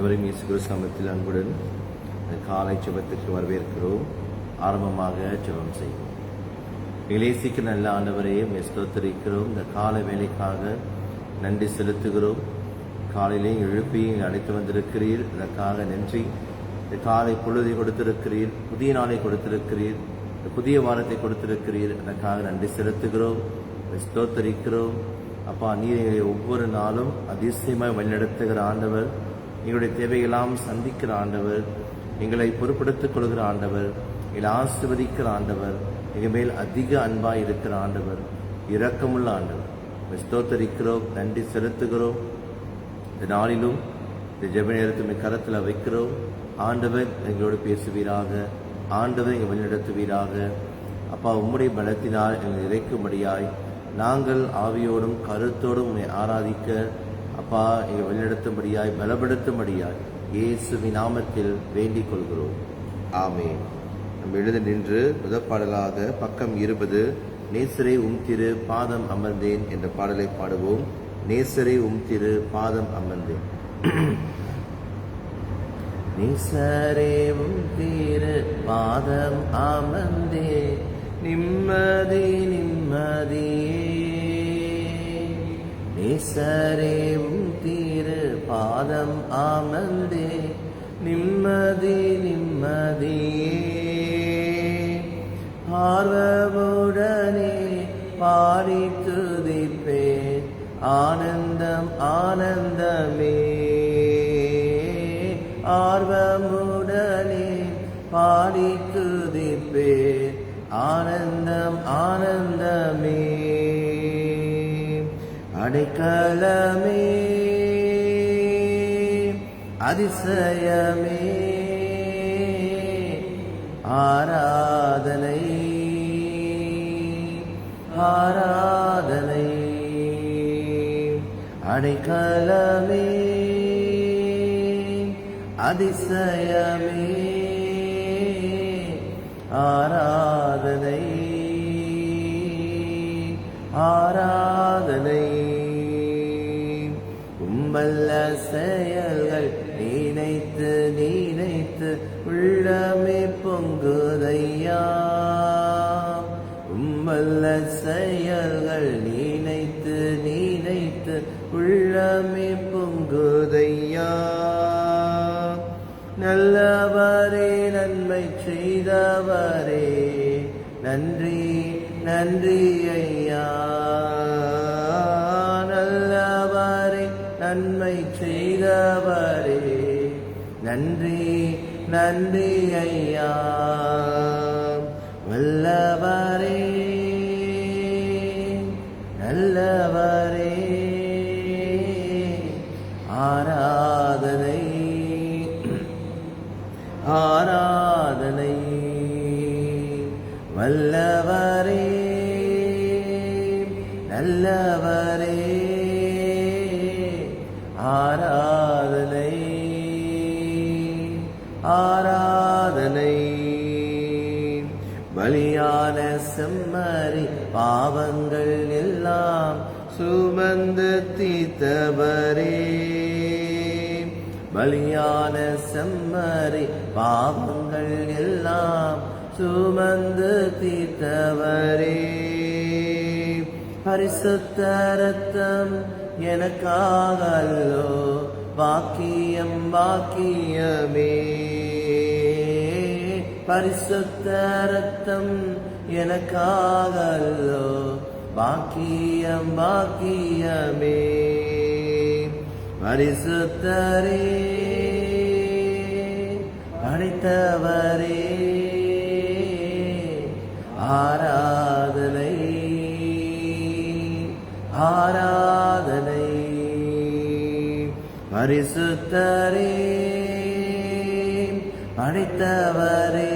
அனைவரும் இயேசு கிறிஸ்து நாமத்தில் அன்புடன் காலை ஜெபத்துக்கு வரவேற்கிறோம். ஆரம்பமாக ஜெபம் செய்வோம். இயேசுக்கு நல்ல ஆண்டவரே, ஸ்தோத்திரிக்கிறோம். இந்த காலை வேலைக்காக நன்றி செலுத்துகிறோம். காலையிலே எழுப்பி அழைத்து வந்திருக்கிறீர், இதற்காக நன்றி. இந்த காலை பொழுதை கொடுத்திருக்கிறீர், புதிய நாளை கொடுத்திருக்கிறீர், புதிய வாரத்தை கொடுத்திருக்கிறீர், அதற்காக நன்றி செலுத்துகிறோம், ஸ்தோத்திரிக்கிறோம். அப்பா, நீரை ஒவ்வொரு நாளும் அதிசயமாய் வழிநடத்துகிற ஆண்டவர், எங்களுடைய தேவையெல்லாம் சந்திக்கிற ஆண்டவர், எங்களை பொறுப்படுத்திக் கொள்கிற ஆண்டவர், எங்களை ஆசீர்வதிக்கிற ஆண்டவர், எங்கள் மேல் அதிக அன்பாய் இருக்கிற ஆண்டவர், இரக்கமுள்ள ஆண்டவர். ஸ்தோத்திரிக்கிறோம், நன்றி செலுத்துகிறோம். இந்த நாளிலும் இந்த ஜெப நேரத்தை கரத்தில் வைக்கிறோம். ஆண்டவர் எங்களோடு பேசுவீராக, ஆண்டவர் எங்கள் வழிநடத்துவீராக. அப்பா, உம்முடைய பலத்தினால் எங்களை இறைக்கும்படியாய் நாங்கள் ஆவியோடும் கருத்தோடும் உம்மை ஆராதிக்க அப்பா எங்கள் வழிநடத்தும்படியாய் பலப்படுத்தும்படியாய் இயேசுவின் நாமத்தில் வேண்டிக் கொள்கிறோம். ஆமென். நம்ம எழுத நின்று முதல் பாடலாக பக்கம் 20, நேசரே உம் திரு பாதம் அமர்ந்தேன் என்ற பாடலை பாடுவோம். நேசரே உம் திரு பாதம் அமர்ந்தேன். நேசரே உம் திரு பாதம் அமர்ந்தே, நிம்மதி நிம்மதியே. நேசரே உம் திரு பாதம் அமர்ந்தே, நிம்மதி நிம்மதியே. ஆர்வமுடனே பாடி துதிப்பேன், ஆனந்தம் ஆனந்தமே. ஆர்வமுடனே பாடி துதிப்பேன், ஆனந்தம் ஆனந்தமே. அடைக்கலமே அதிசயமே, ஆராதனை ஆராதனை. அடைக்கலமே அதிசயமே, ஆராதனை ஆராதனை. உம்மல்ல செயல்கள் நினைத்து நினைத்து உள்ளமே பொங்குதையா. உம்மல்ல செயல்கள் நினைத்து நினைத்து உள்ளமே பொங்குதையா. நல்லவரே, நன்மை செய்தவரே, நன்றி நன்றி ஐயா. நல்லவரே, நன்மை செய்தவரே, நன்றி நன்றி ஐயா. வல்லவரே, நல்லவரே, ஆராதனை ஆராதனை. வல்லவரே, நல்லவரே, ஆராதனை ஆராதனை. பலியான செம்மறி பாவங்கள் எல்லாம் சுமந்து தீர்த்தவரே. பலியான செம்மறி பாவங்கள் எல்லாம் சுமந்து தீர்த்தவரே. பரிசுத்த ரத்தம் எனக்காக அல்லோ, பாக்கியம் பாக்கியமே. பரிசுத்த ரத்தம் எனக்காக அல்லோ, பாக்கியம் பாக்கியமே. பரிசுத்தரே, படைத்தவரே, ஆராதனை ஆராதனை. பரிசுத்தரே, படைத்தவரே,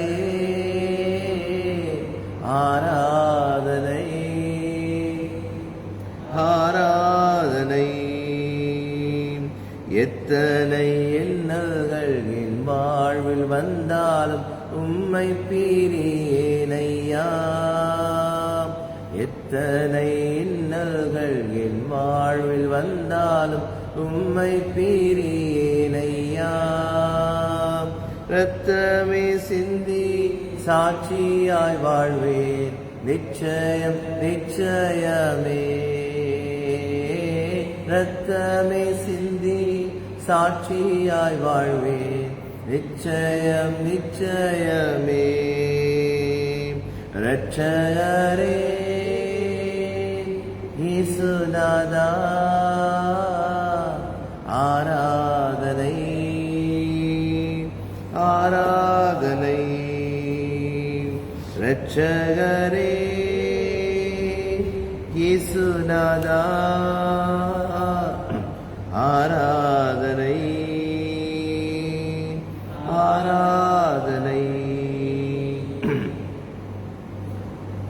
ஆராதனை ஆராதனை. எத்தனை இன்னல்கள் என் வாழ்வில் வந்தாலும் உம்மை பிரியேனையா. எத்தனை இன்னல்கள் என் வாழ்வில் வந்தாலும் உம்மை பிரியேனையா. மெய்யாம் இரத்தமே சிந்தி சாட்சியாய் வாழ்வேன் நிச்சயம் நிச்சயமே. இரத்தமே சிந்தி சாட்சியாய் வாழ்வேன் நிச்சயம் நிச்சயமே. இரட்சகரே இயேசுநாதா ஆராதனை ஆராதனை. இரட்சகரே இயேசுநாதா ஆராதனை ஆராதனை.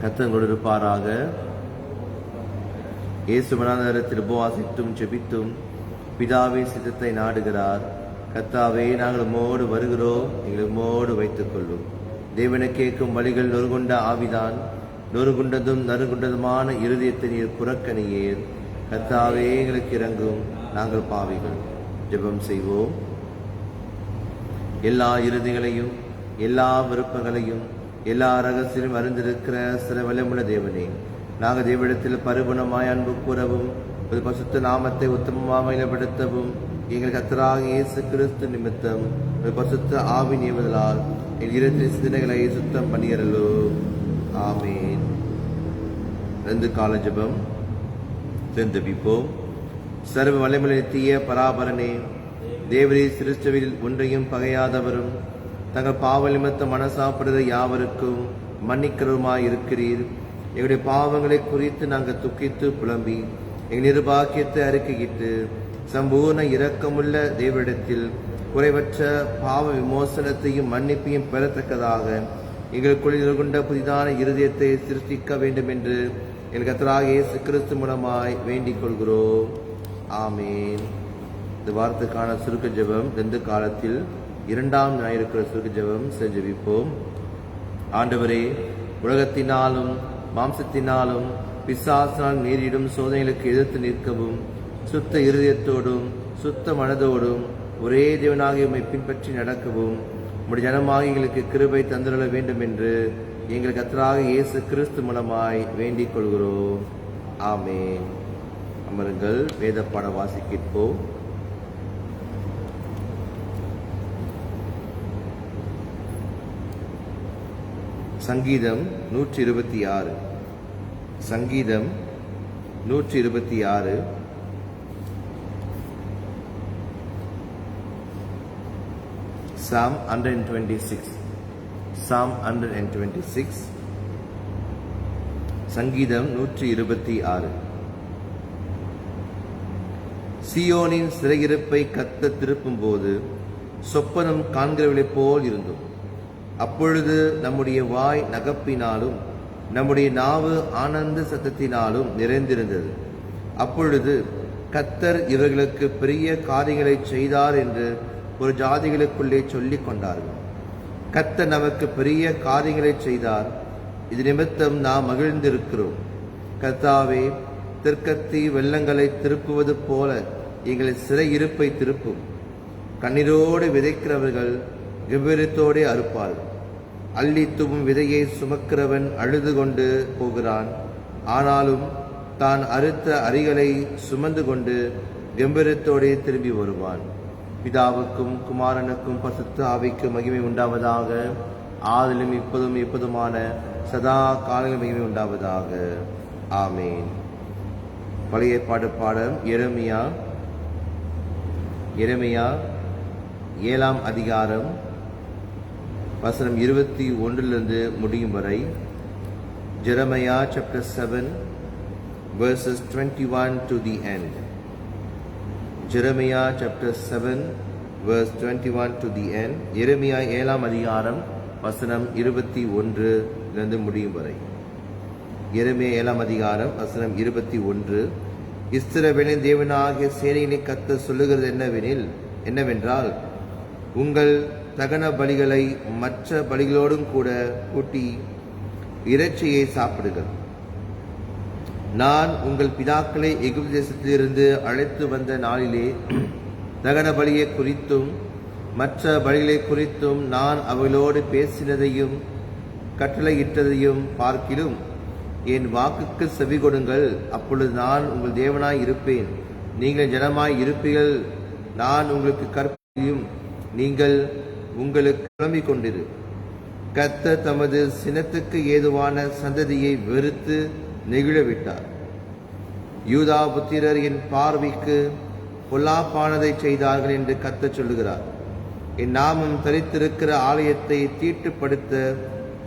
கர்த்தர் கொடுப்பாராக. இயேசு மனதில் உபவாசித்தும் ஜெபித்தும் பிதாவே சித்தத்தை நாடுகிறார். கர்த்தாவே, நாங்கள் உம்மோடு வருகிறோம், எங்களை உம்மோடு வைத்துக் கொள்ளும். தேவனை கேட்கும் வழிகள் நொறுகுண்ட ஆவிதான், நொறுகுண்டதும் நறுகுண்டதுமான இருதயத்தை நீர் புறக்கணியேர். கர்த்தாவே, எங்களுக்கு இறங்கும், நாங்கள் பாவிகள். ஜெபம் செய்வோம். எல்லா இறுதிகளையும் எல்லா விருப்பங்களையும் எல்லா ரகசியம் அறிந்திருக்கிற சில வல்லமுள்ள தேவனே, நாங்கள் தேவனிடத்தில் பரிபூர்ணமாய் அன்பு கூறவும் ஒரு பரிசுத்த நாமத்தை உத்தமமாக மகிமைப்படுத்தவும் எங்கள் கர்த்தராகிய இயேசு கிறிஸ்து நிமித்தம் ஒரு பரிசுத்த ஆவி நியமதலால் எங்கள் இருதய சிந்தனைகளை சுத்தம் பண்ணியறலோ. ஆமேன். 2 கால ஜெபம். ஜெபிப்போம். சர்வ வல்லமையுள்ள தீய பராபரனே, தேவரே சிருஷ்டவில் ஒன்றையும் பகையாதவரும் தங்கள் பாவ நிமித்த மனசாப்படுகிற யாவருக்கும் மன்னிக்கிறவருமாய் இருக்கிறீர். எங்களுடைய பாவங்களை குறித்து நாங்கள் துக்கித்து புலம்பி எங்கள் நிர்பாக்கியத்தை அறிக்கையிட்டு சம்பூர்ண இரக்கமுள்ள தேவனிடத்தில் குறைவற்ற பாவ விமோசனத்தையும் மன்னிப்பையும் பெறத்தக்கதாக எங்களுக்குள் கொண்ட புதிதான இருதயத்தை சிருஷ்டிக்க வேண்டும் என்று எங்கள் கர்த்தராகிய இயேசு கிறிஸ்து மூலமாய் வேண்டிக் கொள்கிறோம். ஆமேன். இந்த வாரத்துக்கான சுருக்க ஜெபம் 2 காலத்தில் 2ஆம் ஞாயிறு சுருக்க ஜெபம் ஜெபிப்போம். ஆண்டவரே, உலகத்தினாலும் மாம்சத்தினாலும் பிசாசினால் நேரிடும் சோதனைகளுக்கு எதிர்த்து நிற்கவும் சுத்த இருதயத்தோடும் சுத்த மனதோடும் ஒரே தேவனாகிய உம்மை பின்பற்றி நடக்கவும் உம்முடைய ஜனமாகிய எங்களுக்கு கிருபை தந்துள்ள வேண்டும் என்று எங்கள் கர்த்தராகிய இயேசு கிறிஸ்து மூலமாய் வேண்டிக் கொள்கிறோம். ஆமேன். அமருங்கள். வேத பாட வாசிக்கிற்போம். சங்கீதம் 126. சங்கீதம் 126. Psalm 126. Psalm 126. சங்கீதம் 126. சியோனின் சிறையிருப்பை கர்த்தர் திருப்பும் போது சொப்பனம் காண்கிறவளைப் போல் இருந்தோம். அப்பொழுது நம்முடைய வாய் நகப்பினாலும் நம்முடைய நாவு ஆனந்த சத்தத்தினாலும் நிறைந்திருந்தது. அப்பொழுது கர்த்தர் இவர்களுக்கு பெரிய காரியங்களை செய்தார் என்று ஒரு ஜாதிகளுக்குள்ளே சொல்லிக் கொண்டார்கள். கர்த்தர் நமக்கு பெரிய காரியங்களை செய்தார், இது நிமித்தம் நாம் மகிழ்ந்திருக்கிறோம். கர்த்தாவே, தெற்கத்தி வெள்ளங்களை திருப்புவது போல எங்கள் சிறையிருப்பை திருப்பும். கண்ணீரோடு விதைக்கிறவர்கள் கம்பீரத்தோடே அறுப்பார்கள். அள்ளி தூவும் விதையை சுமக்கிறவன் அழுது கொண்டு போகிறான், ஆனாலும் தான் அறுத்த அரிகளை சுமந்து கொண்டு கம்பீரத்தோடே திரும்பி வருவான். பிதாவுக்கும் குமாரனுக்கும் பரிசுத்த ஆவிக்கும் மகிமை உண்டாவதாக, ஆதிலும் இப்போதும் எப்போதுமான சதா காலங்களிலும் மகிமை உண்டாவதாக. ஆமேன். பழைய பாடம் எரேமியா 7ஆம் அதிகாரம் வசனம் 21 முடியும் வரை. Jeremiah chapter 7 verses 21 to the end. Jeremiah chapter 7 verse 21 to the end. எரேமியா 7ஆம் அதிகாரம் வசனம் 21 முடியும் வரை. எரேமியா 7ஆம் அதிகாரம் வசனம் 21. இஸ்ரவேலின் தேவனாகிய சேனையினை கர்த்தர் சொல்லுகிறது என்னவென்றால், உங்கள் தகன பலிகளை மற்ற பலிகளோடும் கூட கூட்டி இறைச்சியை சாப்பிடுங்கள். நான் உங்கள் பிதாக்களை எகிப்து தேசத்திலிருந்து அழைத்து வந்த நாளிலே தகன பலியை குறித்தும் மற்ற வழிகளை குறித்தும் நான் அவர்களோடு பேசினதையும் கட்டளையிட்டதையும் பார்க்கிலும் என் வாக்குக்கு செவி கொடுங்கள். அப்பொழுது நான் உங்கள் தேவனாய் இருப்பேன், நீங்கள் ஜனமாய் இருப்பீர்கள். நான் உங்களுக்கு கற்பியும், நீங்கள் உங்களுக்கு புலம்பிக் கொண்டிரு. கர்த்தர் தமது சினத்துக்கு ஏதுவான சந்ததியை வெறுத்து நெகிழவிட்டார். யூதா புத்திரர் என் பார்வைக்கு பொல்லாப்பானதை செய்தார்கள் என்று கர்த்தர் சொல்லுகிறார். என் நாமம் தரித்திருக்கிற ஆலயத்தை தீட்டுப்படுத்த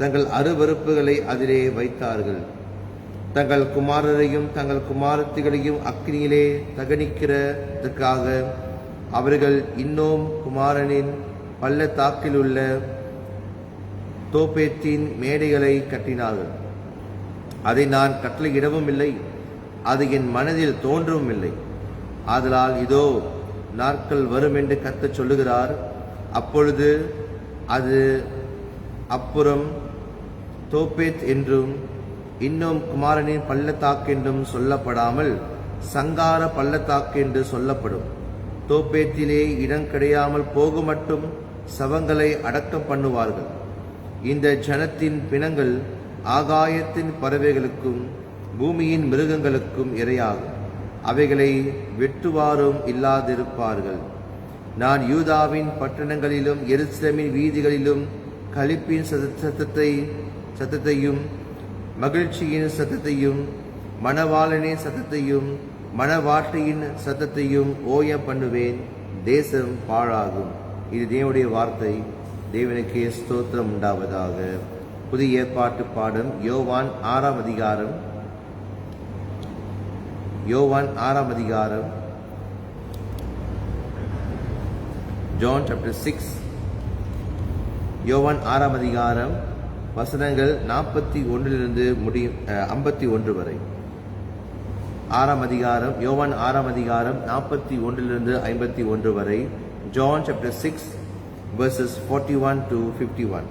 தங்கள் அருவருப்புகளை அதிலே வைத்தார்கள். தங்கள் குமாரரையும் தங்கள் குமாரத்திகளையும் அக்னியிலே தகனிக்கிறதுக்காக அவர்கள் இன்னும் குமாரனின் பள்ளத்தாக்கில் உள்ள தோப்பேத்தின் மேடைகளை கட்டினார்கள். அதை நான் கட்டளையிடவும் இல்லை, அது என் மனதில் தோன்றவும் இல்லை. ஆதலால் இதோ நாட்கள் வரும் என்று கர்த்தர் சொல்லுகிறார். அப்பொழுது அது அப்புறம் தோப்பேத் என்றும் இன்னும் குமாரனின் பள்ளத்தாக்கு என்றும் சொல்லப்படாமல் சங்கார பள்ளத்தாக்கு என்று சொல்லப்படும். தோப்பேத்திலே இடம் கிடையாமல் போக மட்டும் சவங்களை அடக்கம் பண்ணுவார்கள். இந்த ஜனத்தின் பிணங்கள் ஆகாயத்தின் பறவைகளுக்கும் பூமியின் மிருகங்களுக்கும் இரையாகும். அவைகளை வெட்டுவாரும் இல்லாதிருப்பார்கள். நான் யூதாவின் பட்டணங்களிலும் எருசலேமின் வீதிகளிலும் களிப்பின் சத்தத்தையும் மகிழ்ச்சியின் சத்தத்தையும் மணவாளனின் சத்தத்தையும் மணவாட்டியின் சத்தத்தையும் ஓய பண்ணுவேன். தேசம் பாழாகும். இது தேவனுடைய வார்த்தை. தேவனுக்கே ஸ்தோத்திரம் உண்டாவதாக. புதிய ஏற்பாட்டு பாடம் யோவான் 6ஆம் அதிகாரம். John chapter 6. யோவான் 6ஆம் அதிகாரம் வசனங்கள் 41 முடியும் 51 வரை. 6ஆம் அதிகாரம் யோவான் 6ஆம் அதிகாரம் 41 51 வரை. John chapter 6 verses 41 to 51.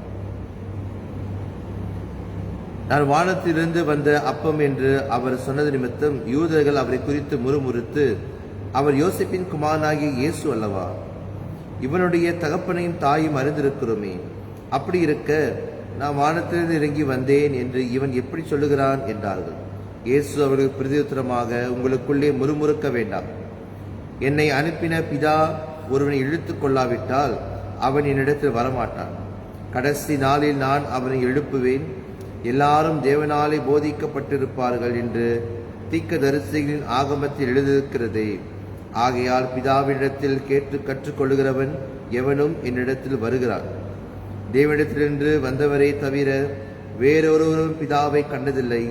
நான் வானத்திலிருந்து வந்த அப்பம் என்று அவர் சொன்னது நிமித்தம் யூதர்கள் அவரை குறித்து முறுமுறுத்து, அவர் யோசேப்பின் குமாரனாகிய இயேசு அல்லவா? இவனுடைய தகப்பனையும் தாயும் அறிந்திருக்கிறோமே. அப்படி இருக்க நான் வானத்திலிருந்து இறங்கி வந்தேன் என்று இவன் எப்படி சொல்லுகிறான் என்றார்கள். இயேசு அவர்களுக்கு பிரதியுத்தரமாக, உங்களுக்குள்ளே முறுமுறுக்க வேண்டாம். என்னை அனுப்பின பிதா ஒருவனை இழுத்து கொள்ளாவிட்டால் அவன் என்னிடத்தில் வரமாட்டான். கடைசி நாளில் நான் அவனை எழுப்புவேன். எல்லாரும் தேவனாலே போதிக்கப்பட்டிருப்பார்கள் என்று தீர்க்கதரிசிகளின் ஆகமத்தில் எழுதியிருக்கிறதே. ஆகையால் பிதாவினிடத்தில் கேட்டு கற்றுக்கொள்ளுகிறவன் எவனும் என்னிடத்தில் வருகிறான். தேவனிடத்திலிருந்து வந்தவரே தவிர வேறொருவரும் பிதாவை கண்டதில்லை.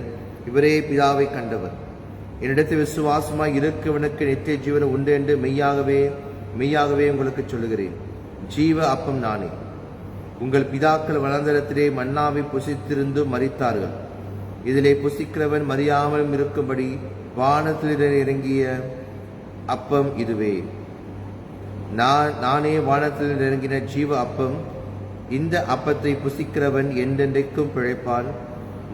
இவரே பிதாவை கண்டவர். என்னிடத்தில் விசுவாசமாய் இருக்கவனுக்கு நித்திய ஜீவன் உண்டு என்று மெய்யாகவே உங்களுக்கு சொல்லுகிறேன். ஜீவ அப்பம் நானே. உங்கள் பிதாக்கள் வளர்ந்தஇடத்திலே மன்னாவை புசித்திருந்தும் மரித்தார்கள். இதிலே புசிக்கிறவன் மறியாமலும் இருக்கும்படி வானத்தில் இறங்கிய அப்பம் இதுவே. நானே வானத்தில் இறங்கின ஜீவ அப்பம். இந்த அப்பத்தை புசிக்கிறவன் என்றென்றைக்கும் பிழைப்பான்.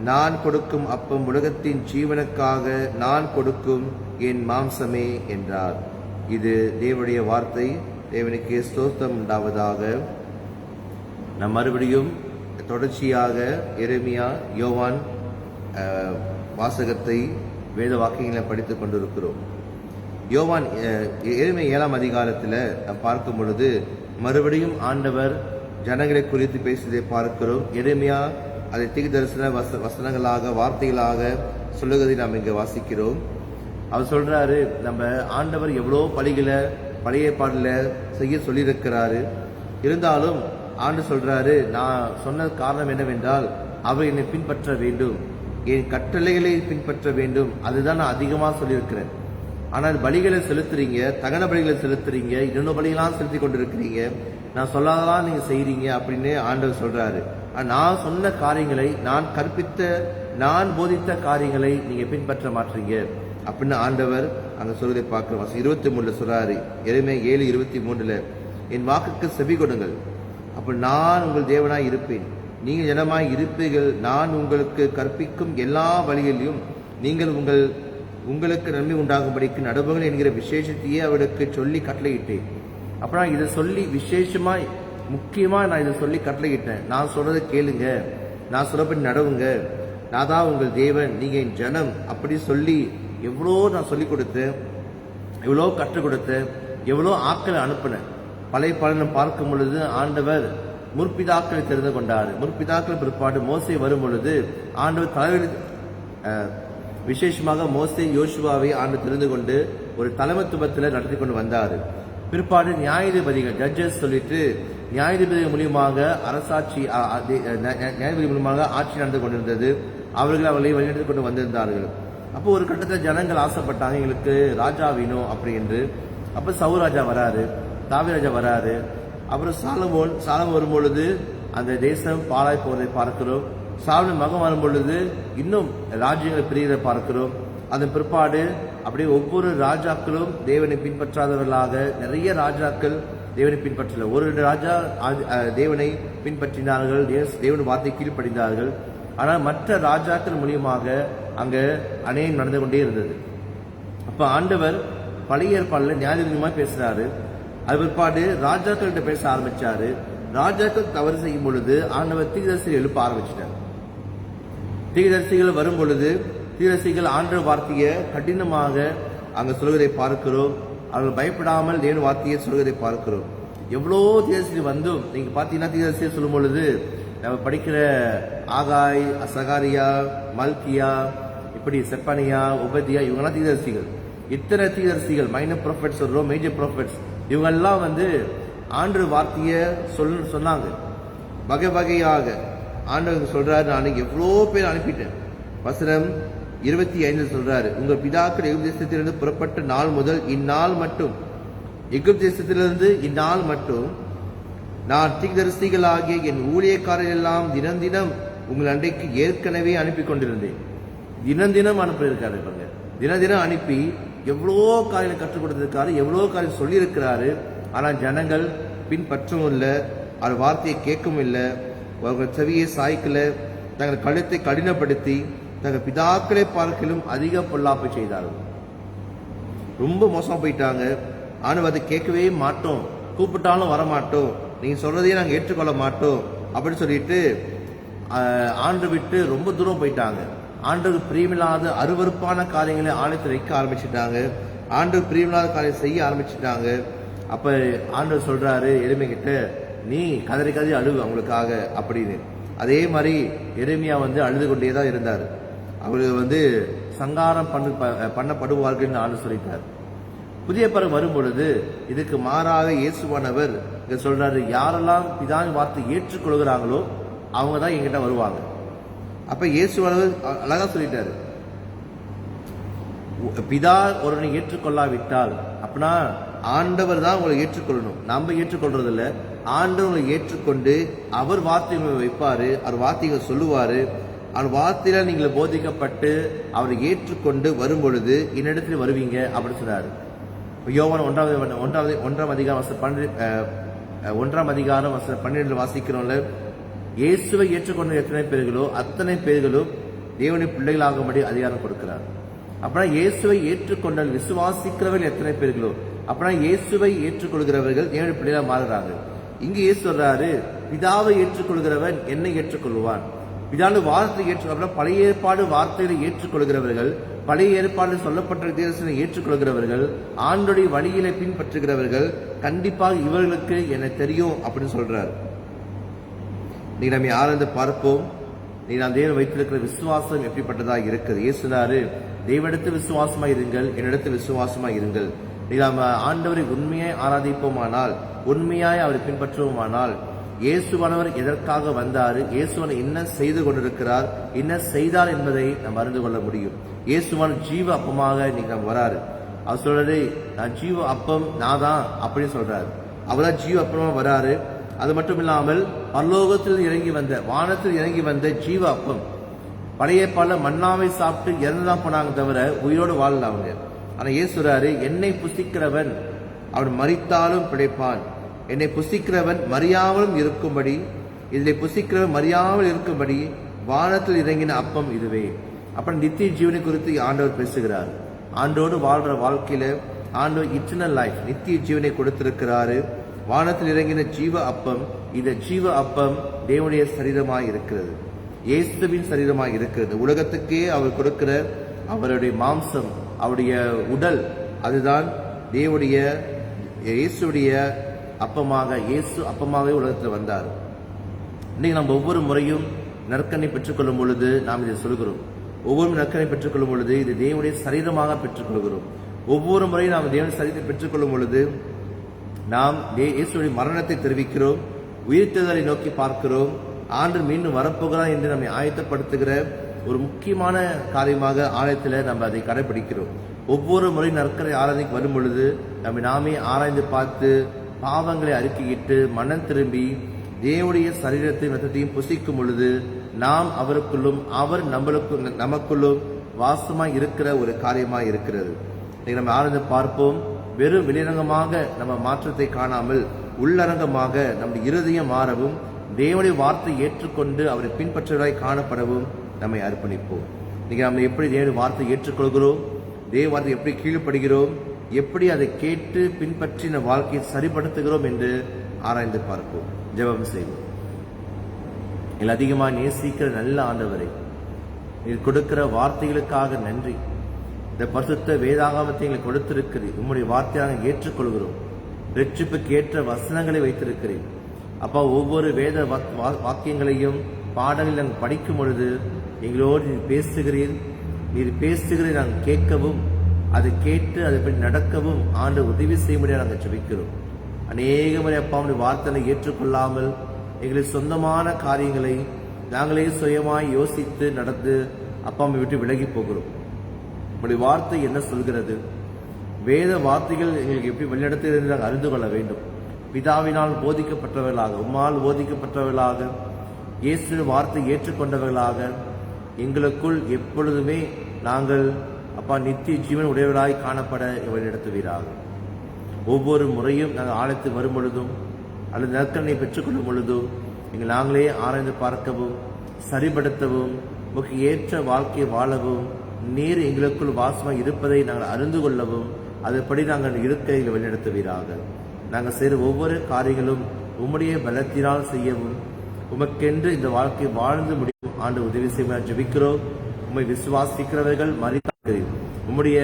நான் கொடுக்கும் அப்பம் உலகத்தின் ஜீவனுக்காக நான் கொடுக்கும் என் மாம்சமே என்றார். இது தேவனுடைய வார்த்தை. தேவனுக்கே ஸ்தோத்திரம் உண்டாவதாக. நாம் மறுபடியும் தொடர்ச்சியாக எரேமியா யோவான் வாசகத்தை வேத வாக்கியங்களை படித்துக் கொண்டிருக்கிறோம். யோவான் எரேமியா 7ஆம் அதிகாரத்தில் பார்க்கும் பொழுது மறுபடியும் ஆண்டவர் ஜனங்களை குறித்து பேசுவதை பார்க்கிறோம். எரேமியா அதை தீர்க்கதரிசன வசனங்களாக வார்த்தைகளாக சொல்லுவதை நாம் இங்கே வாசிக்கிறோம். அவர் சொல்றாரு, நம்ம ஆண்டவர் எவ்வளோ பலிகளை பழைய பாடல செய்ய சொல்லியிருக்கிறாரு. இருந்தாலும் ஆண்டு சொல்றாரு, நான் சொன்ன காரணம் என்னவென்றால் அவர் என்னை பின்பற்ற வேண்டும், என் கட்டளைகளை பின்பற்ற வேண்டும். அதுதான் நான் அதிகமாக சொல்லியிருக்கிறேன். ஆனால் பலிகளை செலுத்துறீங்க, தகன பலிகளை செலுத்துறீங்க, இன்னொன்று பலிகளாம் செலுத்தி கொண்டிருக்கிறீங்க, நான் சொல்லாததான் நீங்க செய்றீங்க அப்படின்னு ஆண்டவர் சொல்றாரு. நான் சொன்ன காரியங்களை, நான் கற்பித்த, நான் போதித்த காரியங்களை நீங்க பின்பற்ற மாட்டீங்க அப்படின்னு ஆண்டவர் அங்க சொல்வதை பார்க்கிறோம். 23 சொல்றாரு, எரேமியா 7:23, என் வாக்குக்கு செவி கொடுங்கள், அப்ப நான் உங்கள் தேவனாய் இருப்பேன், நீங்கள் ஜனமாய் இருப்பீர்கள். நான் உங்களுக்கு கற்பிக்கும் எல்லா வழிகளிலும் நீங்கள் உங்களுக்கு நன்மை உண்டாகும்படிக்கு நடுவுகள் என்கிற விசேஷத்தையே அவருக்கு சொல்லி கட்டளையிட்டேன். அப்புறம் இதை சொல்லி விசேஷமா முக்கியமா நான் இதை சொல்லி கட்டளையிட்டேன், நான் சொல்றதை கேளுங்க, நான் சொல்றபடி நடவுங்க, நான் தான் உங்கள் தேவன், நீங்க என் ஜனம் அப்படி சொல்லி எவ்வளோ நான் சொல்லிக் கொடுத்தேன், எவ்வளோ கற்றுக் கொடுத்தேன், எவ்வளோ ஆட்களை அனுப்பினேன். பழைய பாடலை பார்க்கும் பொழுது ஆண்டவர் முற்பிதாக்களை தெரிந்து கொண்டார். முற்பிதாக்கள் பிற்பாடு மோசே வரும் பொழுது ஆண்டவர் தலைவர் விசேஷமாக மோசே யோசுவாவை ஆண்டு தெரிந்து கொண்டு ஒரு தலைமத்துவத்தில் நடத்தி கொண்டு வந்தார். பிற்பாடு நியாயாதிபதிகள் ஜட்ஜஸ் சொல்லிட்டு நியாயாதிபதிகள் மூலியமாக அரசாட்சி நியாயாதிபதி மூலமாக ஆட்சி நடந்து கொண்டிருந்தது. அவர்கள் அவர்களை வழிநடத்தி கொண்டு வந்திருந்தார்கள். அப்போ ஒரு கட்டத்தில் ஜனங்கள் ஆசைப்பட்டாங்க, எங்களுக்கு ராஜா வேணும் அப்படி என்று. அப்போ சவுல் ராஜா வராரு, தாவீது ராஜா வராரு, அப்புறம் சாலமோன் வரும் பொழுது அந்த தேசம் பாழாய் போவதை பார்க்கிறோம். சாலமோன் மகன் வரும் பொழுது இன்னும் ராஜ்யங்களை பிரிகிறதை பார்க்கிறோம். அதன் பிற்பாடு அப்படியே ஒவ்வொரு ராஜாக்களும் தேவனை பின்பற்றாதவர்களாக நிறைய ராஜாக்கள் தேவனை பின்பற்றல. ஒரு ராஜா தேவனை பின்பற்றினார்கள், தேவன் வார்த்தை கீழ்ப்படிந்தார்கள். ஆனால் மற்ற ராஜாக்கள் மூலியமாக அங்க அநேகம் நடந்து கொண்டே இருந்தது. அப்ப ஆண்டவர் பழைய ஏற்பாடுல நியாயமா பேசுறாரு. அது பிற்பாடு ராஜாக்கள்கிட்ட பேச ஆரம்பிச்சாரு. ராஜாக்கள் தவறு செய்யும் பொழுது ஆண்டவர் தீர்க்கதரிசிகள் எழுப்ப ஆரம்பிச்சிட்டார். தீர்க்கதரிசிகள் வரும் பொழுது தீர்க்கதரிசிகள் ஆண்டவர் வார்த்தையை கடினமாக அங்க சொல்வதை பார்க்கிறோம். அவர்கள் பயப்படாமல் தேவன் வார்த்தையை சொல்வதை பார்க்கிறோம். எவ்வளோ தீர்க்கதரிசிகள் வந்தும் நீங்க பாத்தீங்கன்னா தீர்க்கதரிசியை சொல்லும் பொழுது நம்ம படிக்கிற ஆகாய், சகாரியா, மல்கியா, இப்படி செப்பனியா, உபதியா, இவங்கெல்லாம் தீர்க்கதரிசிகள். இத்தனை தீர்க்கதரிசிகள் மைனர் ப்ராஃபெட்ஸ் சொல்றோம், மேஜர் ப்ராஃபெட்ஸ், இவங்கெல்லாம் ஆண்டவர் வார்த்தையை சொன்னாங்க. வகை வகையாக ஆண்டவர் சொல்றாரு, நான் எவ்வளோ பேர் அனுப்பிட்டேன். வசனம் 25 சொல்றாரு, உங்கள் பிதாக்கள் எகிப்து தேசத்திலிருந்து புறப்பட்ட நாள் முதல் இந்நாள் மட்டும், எகிப்து தேசத்திலிருந்து இந்நாள் மட்டும் நான் தீர்க்கதரிசிகளாகிய என் ஊழியக்காரர்கள் எல்லாம் தினம் தினம் உங்கள் அன்றைக்கு ஏற்கனவே அனுப்பி கொண்டிருந்தேன். தினம் தினம் அனுப்பியிருக்காரு. தினம் தினம் அனுப்பி எவ்வளோ காரியம் கற்றுக் கொடுத்திருக்காரு, எவ்வளோ காரியம் சொல்லியிருக்கிறாரு. ஆனால் ஜனங்கள் பின்பற்றவும் இல்லை, அவர் வார்த்தையை கேட்கவும் இல்லை, அவர்கள் செவியை சாய்க்கல, தங்கள் கழுத்தை கடினப்படுத்தி தங்கள் பிதாக்களை பார்க்கலும் அதிக பொல்லாப்பை செய்தார்கள். ரொம்ப மோசமா போயிட்டாங்க. ஆனால் அதை கேட்கவே மாட்டோம், கூப்பிட்டாலும் வரமாட்டோம், நீங்க சொல்றதையே நாங்கள் ஏற்றுக்கொள்ள மாட்டோம் அப்படின்னு சொல்லிட்டு ஆண்டு விட்டு ரொம்ப தூரம் போயிட்டாங்க. ஆண்டுக்கு பிரியமில்லாத அருவருப்பான காரியங்களை ஆலயத்தில் வைக்க ஆரம்பிச்சுட்டாங்க. ஆண்டுக்கு பிரியமில்லாத காரியம் செய்ய ஆரம்பிச்சுட்டாங்க. அப்ப ஆண்டவர் சொல்றாரு எருமைகிட்ட, நீ கதறி கதறி அழுகு அவங்களுக்காக அப்படின்னு. அதே மாதிரி எருமையா அழுது கொண்டே தான் இருந்தார். அவருக்கு சங்காரம் பண்ணப்படுவார்கள் ஆண்டு சொல்லிட்டார். புதிய பருவம் வரும் பொழுது இதுக்கு மாறாக இயேசுவானவர் இங்க சொல்றாரு, யாரெல்லாம் பிதாவின் வார்த்தை ஏற்றுக்கொள்கிறாங்களோ அவங்க தான் என்கிட்ட வருவாங்க. அப்ப இயேசுவானவர் அழகா சொல்லிட்டாரு, பிதா ஒருவனை ஏற்றுக்கொள்ளாவிட்டால் அப்படின்னா ஆண்டவர் தான் உங்களை ஏற்றுக்கொள்ளணும், நம்ம ஏற்றுக்கொள்றது இல்ல. ஆண்டவர் உங்களை ஏற்றுக்கொண்டு அவர் வார்த்தைகளை வைப்பாரு, அவர் வார்த்தைகள் சொல்லுவாரு. அவர் வார்த்தையில நீங்கள் போதிக்கப்பட்டு அவரை ஏற்றுக்கொண்டு வரும் பொழுது என்னிடத்தில் வருவீங்க அப்படின்னு சொன்னாரு. யோவான் 1ஆம் அதிகாரம் 12 வாசிக்கிறோம்ல, இயேசுவை ஏற்றுக்கொண்ட எத்தனை பேர்களோ அத்தனை பேர்களும் தேவனுடைய பிள்ளைகளாகும்படி அதிகாரம் கொடுக்கிறார். அப்படின்னா இயேசுவை ஏற்றுக்கொண்ட விசுவாசிக்கிறவர்கள் எத்தனை பேர்களோ, அப்படின்னா இயேசுவை ஏற்றுக்கொள்கிறவர்கள் தேவனுடைய பிள்ளைகளாக மாறுறாங்க. இங்கு இயேசு சொல்றாரு, பிதாவை ஏற்றுக்கொள்கிறவன் என்னை ஏற்றுக்கொள்வான். பிதாவை வார்த்தை ஏற்று பழைய ஏற்பாடு வார்த்தைகளை ஏற்றுக்கொள்கிறவர்கள், பழைய ஏற்பாடு சொல்லப்பட்ட தேசனை ஏற்றுக்கொள்கிறவர்கள், ஆண்டோடைய வழியில பின்பற்றுகிறவர்கள், கண்டிப்பாக இவர்களுக்கு என்ன தெரியும் அப்படின்னு சொல்றாரு. நீ நம்ம ஆராய்ந்து பார்ப்போம். நீ நான் தேவன் வைத்திருக்கிற விசுவாசம் எப்படிப்பட்டதாக இருக்குது. இயேசுனாரு, தேவனிடத்தில் விசுவாசமா இருங்கள், என்னிடத்தில் விசுவாசமா இருங்கள். நீ நாம ஆண்டவரை உண்மையாய் ஆராதிப்போமானால், உண்மையாய் அவரை பின்பற்றுவோமானால், இயேசுவானவர் எதற்காக வந்தாரு, இயேசுவன் என்ன செய்து கொண்டிருக்கிறார், என்ன செய்தார் என்பதை நாம் அறிந்து கொள்ள முடியும். இயேசுவான் ஜீவ அப்பமாக இன்னைக்கு நம்ம வராரு. அவர் சொல்றது, நான் ஜீவ அப்பம் நான் தான் அப்படின்னு சொல்றாரு. அவர்தான் ஜீவ அப்பமா வராரு. அது மட்டும் இல்லாமல் பரலோகத்தில் இறங்கி வந்த, வானத்தில் இறங்கி வந்த ஜீவ அப்பம். பழைய பல மன்னாவை சாப்பிட்டு இறந்துதான் போனாங்க தவிர உயிரோடு வாழல அவங்க. ஆனா இயேசுறாரு, என்னை புசிக்கிறவன் அவன் மரித்தாலும் பிழைப்பான், என்னை புசிக்கிறவன் மறியாமலும் இருக்கும்படி, இதில் புசிக்கிறவன் மறியாமல் இருக்கும்படி வானத்தில் இறங்கின அப்பம் இதுவே. அப்புறம் நித்திய ஜீவனை குறித்து ஆண்டவர் பேசுகிறார். ஆண்டோடு வாழ்ற வாழ்க்கையில ஆண்டவர் இட்டர்னல் லைஃப், நித்திய ஜீவனை கொடுத்திருக்கிறாரு. வானத்தில் இறங்கின ஜீவ அப்பம், இந்த ஜீவ அப்பம் தேவனுடைய சரீரமாய் இருக்கிறது, இயேசுவின் சரீரமாய் இருக்கிறது. உலகத்துக்கே அவர் கொடுக்கிற அவருடைய மாம்சம், அவருடைய உடல், அதுதான் தேவனுடைய இயேசுடைய அப்பமாக, இயேசு அப்பமாகவே உலகத்தில் வந்தார். இன்னைக்கு நம்ம ஒவ்வொரு முறையும் நற்கனை பெற்றுக்கொள்ளும் பொழுது நாம் இதை சொல்கிறோம். ஒவ்வொரு நற்கனை பெற்றுக்கொள்ளும் பொழுது இது தேவனுடைய சரீரமாக பெற்றுக்கொள்கிறோம். ஒவ்வொரு முறையும் நாம் தேவனுடைய சரீரத்தை பெற்றுக்கொள்ளும் பொழுது நாம் இயேசுடைய மரணத்தை தெரிவிக்கிறோம், உயிர்த்தெழுதலை நோக்கி பார்க்கிறோம். ஆண்டு மீண்டும் வரப்போகிறார் என்று நம்மை ஆயத்தப்படுத்துகிற ஒரு முக்கியமான காரியமாக ஆலயத்தில் நம்ம அதை கடைபிடிக்கிறோம். ஒவ்வொரு முறை நற்கரை ஆராதனைக்கு வரும் பொழுது நம்மை நாமே ஆராய்ந்து பார்த்து பாவங்களை அறிக்கையிட்டு மனம் திரும்பி தேவனுடைய சரீரத்தையும் ரத்தத்தையும் புசிக்கும் பொழுது நாம் அவருக்குள்ளும் அவர் நமக்குள்ளும் வாசமாய் இருக்கிற ஒரு காரியமாய் இருக்கிறது. நம்ம ஆராய்ந்து பார்ப்போம். வெறும் வெளிரங்கமாக நம்ம மாற்றத்தை காணாமல் உள்ளரங்கமாக நம்முடைய இருதயம் மாறவும் தேவனுடைய வார்த்தை ஏற்றுக்கொண்டு அவரை பின்பற்றுவதாய் காணப்படவும் நம்மை அர்ப்பணிப்போம். இன்னைக்கு நம்ம எப்படி தேவனுடைய வார்த்தை ஏற்றுக்கொள்கிறோம், தேவ வார்த்தை எப்படி கீழ்ப்படுகிறோம், எப்படி அதை கேட்டு பின்பற்றின வாழ்க்கையை சரிப்படுத்துகிறோம் என்று ஆராய்ந்து பார்ப்போம். ஜெபம் செய்வோம். நீங்கள் அதிகமாக நேசிக்கிற நல்ல ஆண்டவரை, நீர் கொடுக்கிற வார்த்தைகளுக்காக நன்றி. இந்த பரிசுத்த வேதாகமத்தை எங்களுக்கு கொடுத்திருக்கிறீர். உம்முடைய வார்த்தையாக ஏற்றுக்கொள்கிறோம். ரட்சிப்புக்கு ஏற்ற வசனங்களை வைத்திருக்கிறேன் அப்பா. ஒவ்வொரு வேத வாக்கியங்களையும் பாடங்களில் நாங்கள் படிக்கும் பொழுது எங்களோடு நீர் பேசுகிறீர். நீர் பேசுகிறீர் நாங்கள் கேட்கவும், அதை கேட்டு அதை பற்றி நடக்கவும் ஆண்டு உதவி செய்ய முடியாது நாங்கள் ஜெபிக்கிறோம். அநேக முறை அப்பாவுடைய வார்த்தைகளை ஏற்றுக்கொள்ளாமல் எங்களை சொந்தமான காரியங்களை நாங்களே சுயமாய் யோசித்து நடந்து அப்பாவை விட்டு விலகி போகிறோம். உங்களுடைய வார்த்தை என்ன சொல்கிறது, வேத வார்த்தைகள் எங்களுக்கு எப்படி வழிநடத்துகிறது நாங்கள் அறிந்து கொள்ள வேண்டும். பிதாவினால் போதிக்கப்பட்டவர்களாக, உம்மால் போதிக்கப்பட்டவர்களாக, இயேசு வார்த்தை ஏற்றுக்கொண்டவர்களாக எங்களுக்குள் எப்பொழுதுமே நாங்கள் அப்பா நித்திய ஜீவன் உடையவர்களாய் காணப்பட வழிநடத்துவீராக. ஒவ்வொரு முறையும் நாங்கள் ஆலயத்துக்கு வரும் பொழுதும் அல்லது நற்கனை பெற்றுக்கொள்ளும் பொழுதும் எங்கள் நாங்களே ஆராய்ந்து பார்க்கவும் சரிபடுத்தவும் உமக்கு ஏற்ற வாழ்க்கையை வாழவும் நீர் எங்களுக்குள் வாசமாக இருப்பதை நாங்கள் அறிந்து கொள்ளவும் அதுபடி நாங்கள் இருக்க எங்களை வழிநடத்துவீராக. நாங்கள் செய்கிற ஒவ்வொரு காரியங்களும் உம்முடைய பலத்தினால் செய்யவும் உமக்கென்று இந்த வாழ்க்கை வாழ்ந்து முடியும் ஆண்டு உதவி செய்ய ஜெபிக்கிறோம். உம்மை விசுவாசிக்கிறவர்கள் மரித்தார்கள் உம்முடைய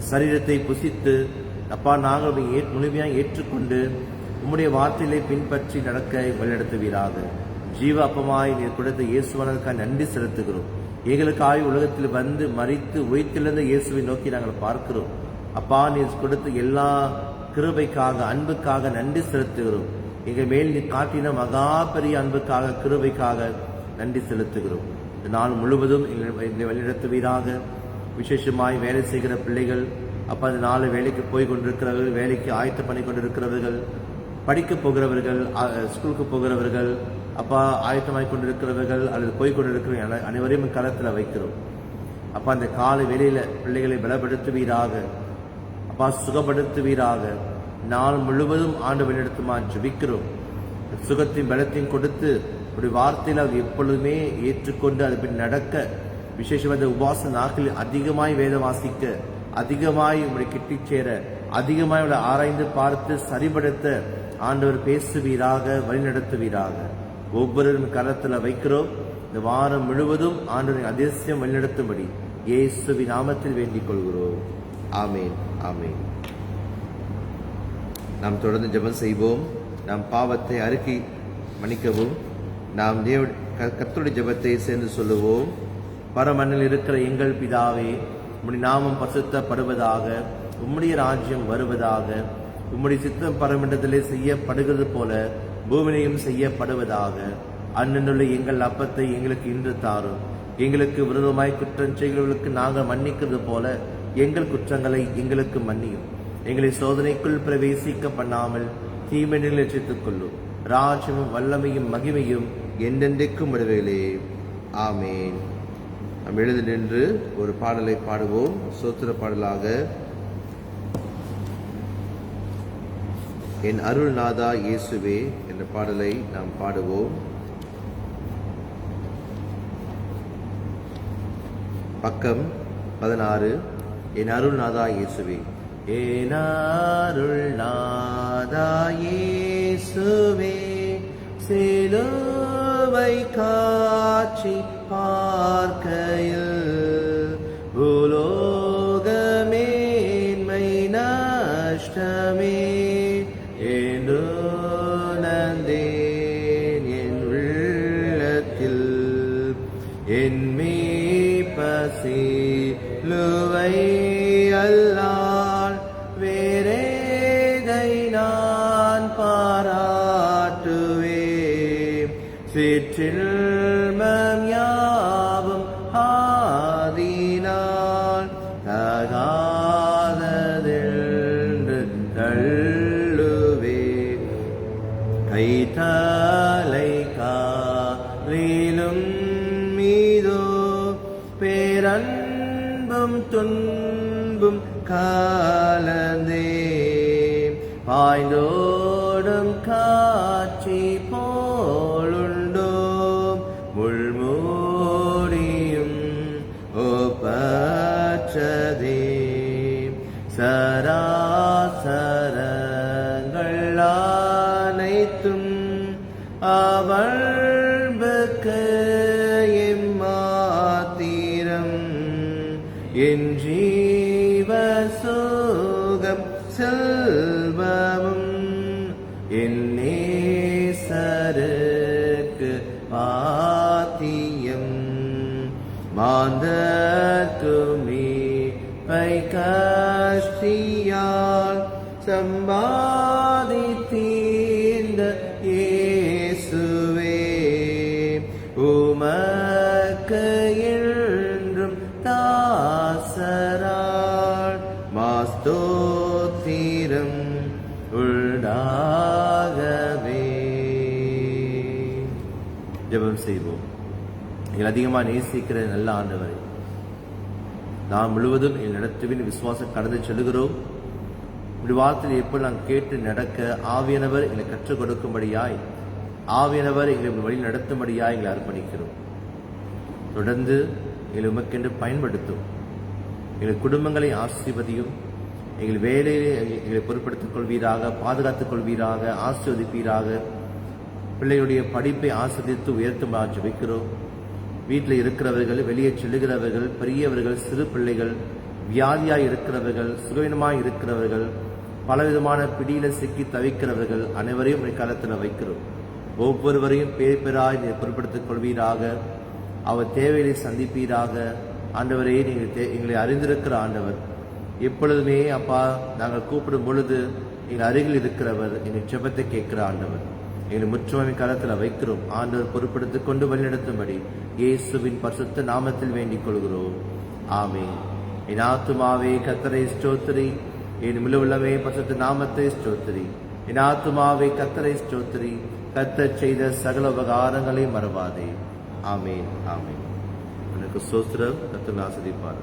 சரீரத்தை புசித்து அப்பா நாங்கள் முழுமையாக ஏற்றுக்கொண்டு உம்முடைய வார்த்தைகளை பின்பற்றி நடக்க வழிநடத்துவீராக. ஜீவ அப்பமாய் நீர் கொடுத்த இயேசுவனுக்காக நன்றி செலுத்துகிறோம். எங்களுக்காய் உலகத்தில் வந்து மரித்து உயிர்த்தெழுந்த இயேசுவை நோக்கி நாங்கள் பார்க்கிறோம். அப்பா நீர் கொடுத்த எல்லா கிருபைக்காக அன்புக்காக நன்றி செலுத்துகிறோம். எங்கள் மேல் நீ காட்டின மகா பெரிய அன்புக்காக கிருபைக்காக நன்றி செலுத்துகிறோம். இந்த நாள் முழுவதும் எங்களை வழிநடத்துவீராக. விசேஷமாய் வேலை செய்கிற பிள்ளைகள் அப்பா அந்த நாலு வேலைக்கு போய் கொண்டிருக்கிறவர்கள், வேலைக்கு ஆயத்த பண்ணி கொண்டிருக்கிறவர்கள், படிக்க போகிறவர்கள், ஸ்கூலுக்கு போகிறவர்கள், அப்பா ஆயத்தமாய் கொண்டிருக்கிறவர்கள் அல்லது போய் கொண்டிருக்கிற அனைவரையும் களத்தில் வைக்கிறோம். அப்பா அந்த காலை வேலையில பிள்ளைகளை பலப்படுத்துவீராக, அப்பா சுகப்படுத்துவீராக. நாள் முழுவதும் ஆண்டு வழிநடத்துமா ஜெபிக்கிறோம். சுகத்தையும் பலத்தையும் கொடுத்து ஒரு வார்த்தையில் அவர் எப்பொழுதுமே ஏற்றுக்கொண்டு அது பின் நடக்க, விசேஷமாக உபாச நாட்களில் அதிகமாய் வேத வாசிக்க, அதிகமாய் உங்களை கிட்டி சேர, அதிகமாய் உங்களை ஆராய்ந்து பார்த்து சரிபடுத்த ஆண்டவர் பேசுவீராக, வழிநடத்துவீராக. ஒவ்வொருவரும் கரத்தில் வைக்கிறோம். இந்த வாரம் முழுவதும் ஆண்டவரின் அதிசயம் வழிநடத்தும்படி இயேசுவின் நாமத்தில் வேண்டிக் கொள்கிறோம். ஆமேன், ஆமேன். நாம் தொடர்ந்து ஜெபம் செய்வோம். நாம் பாவத்தை அறிக்கை மன்னிக்கவும். நாம் கர்த்தருடைய ஜெபத்தை சேர்ந்து சொல்லுவோம். பரமண்ணில் இருக்கிற எங்கள் பிதாவே, உம்முடைய நாமம் பரிசுத்தப்படுவதாக, உம்முடைய ராஜ்யம் வருவதாக, உம்முடைய சித்தம் பரமண்டத்திலே செய்யப்படுகிறது போல பூமியிலையும் செய்யப்படுவதாக. அண்ணனுள்ள எங்கள் அப்பத்தை எங்களுக்கு இன்று தாரும். எங்களுக்கு விரோதமாய் குற்றம் செய்கிறவர்களுக்கு நாங்கள் மன்னிக்கிறது போல எங்கள் குற்றங்களை எங்களுக்கு மன்னியும். எங்களை சோதனைக்குள் பிரவேசிக்க பண்ணாமல் தீமையில் ரட்சித்துக் கொள்ளும். ராஜ்யமும் வல்லமையும் மகிமையும் என்றென்றைக்கும் விடுவேலே. ஆமேன். நாம் எழுந்து நின்று ஒரு பாடலை பாடுவோம். சோத்திர பாடலாக என் அருள் நாதா இயேசுவே என்ற பாடலை நாம் பாடுவோம். பக்கம் 16. என் அருள் நாதா இயேசுவே. ஏனாருள் நாதா இயேசுவே சிலுவை காட்சி பார்க்கையில் பூலோகமேன்மை நஷ்டமே என்று நந்தேன் என் உள்ளத்தில் என் மீட்பசிலுவை அல்லால் வேறேதை நான் பாராட்டுவேன். சிற்றில்மம் யாவும் ஆதினால் தகாததென்று தள்ளுவேன். கைத்தலை காலிலும் மீதோ பேரன்பும் துன்பும் கலந்தே பாய்ந்தோடும் காட்சி போலுண்டோ முள்மூடியும் ஒப்பற்றதே. சராசரங்கள் அனைத்தும் அவள்புக்கு எம்மாத்திரம் என் ஜீவ சுகம் செல்வமும் என் நேசருக்கு பாத்தியம். மாந்தர்க்குமே பை கஷ்டியால் சம்பாதித்தீர்ந்த இயேசுவே உமக்கு என்றும் தாசரால் மாஸ்தோத்திரம் உண்டாகவே. ஜெபம் செய்வோம். எங்கள் அதிகமாக நேசிக்கிற நல்ல ஆண்டவரே, நாம் முழுவதும் எங்கள் நடத்துவின் விசுவாசம் கடந்து செல்கிறோம். இப்படி வார்த்தையை எப்போது நாங்கள் கேட்டு நடக்க ஆவியானவர் எங்களை கற்றுக் கொடுக்கும்படியாய், ஆவியானவர் எங்களை வழி நடத்தும்படியாய் எங்களை அர்ப்பணிக்கிறோம். தொடர்ந்து எங்களை உமக்கென்று பயன்படுத்தும். எங்கள் குடும்பங்களை ஆசீர்வதியும். எங்கள் வேலையை எங்களை பொருட்படுத்திக் கொள்வீராக, பாதுகாத்துக் கொள்வீராக, ஆசீர்வதிப்பீராக. பிள்ளைகளுடைய படிப்பை ஆஸ்வதித்து உயர்த்துமாறு ஜெபிக்கிறோம். வீட்டில் இருக்கிறவர்கள், வெளியே செல்லுகிறவர்கள், பெரியவர்கள், சிறு பிள்ளைகள், வியாதியாய் இருக்கிறவர்கள், சுகவீனமாய் இருக்கிறவர்கள், பலவிதமான பிடியில சிக்கி தவிக்கிறவர்கள் அனைவரையும் காலத்தில் வைக்கிறோம். ஒவ்வொருவரையும் பேர் பேராய் பொருட்படுத்திக் கொள்வீராக. அவர் தேவையை சந்திப்பீராக. ஆண்டவரே, நீங்கள் எங்களை அறிந்திருக்கிற ஆண்டவர். எப்பொழுதுமே அப்பா, நாங்கள் கூப்பிடும் பொழுது எங்கள் அருகில் இருக்கிறவர், எங்கள் ஜெபத்தை கேட்கிற ஆண்டவர். எங்களை முற்றுமை காலத்தில் வைக்கிறோம். ஆண்டவர் பொறுப்படுத்திக் கொண்டு வழிநடத்தும்படி இயேசுவின் பரிசுத்த நாமத்தில் வேண்டிக் கொள்கிறோம். ஆமென். என் ஆத்துமாவே கர்த்தரை ஸ்தோத்திரி, என் முழுவதுமே பரிசுத்த நாமத்தை ஸ்தோத்திரி. என் ஆத்துமாவே கர்த்தரை ஸ்தோத்திரி, கர்த்தர் செய்த சகல உபகாரங்களை மறவாதே. ஆமென். ஆமென். எனக்கு ஸ்தோத்திரம். கர்த்தர் ஆசீர்வதிப்பார்.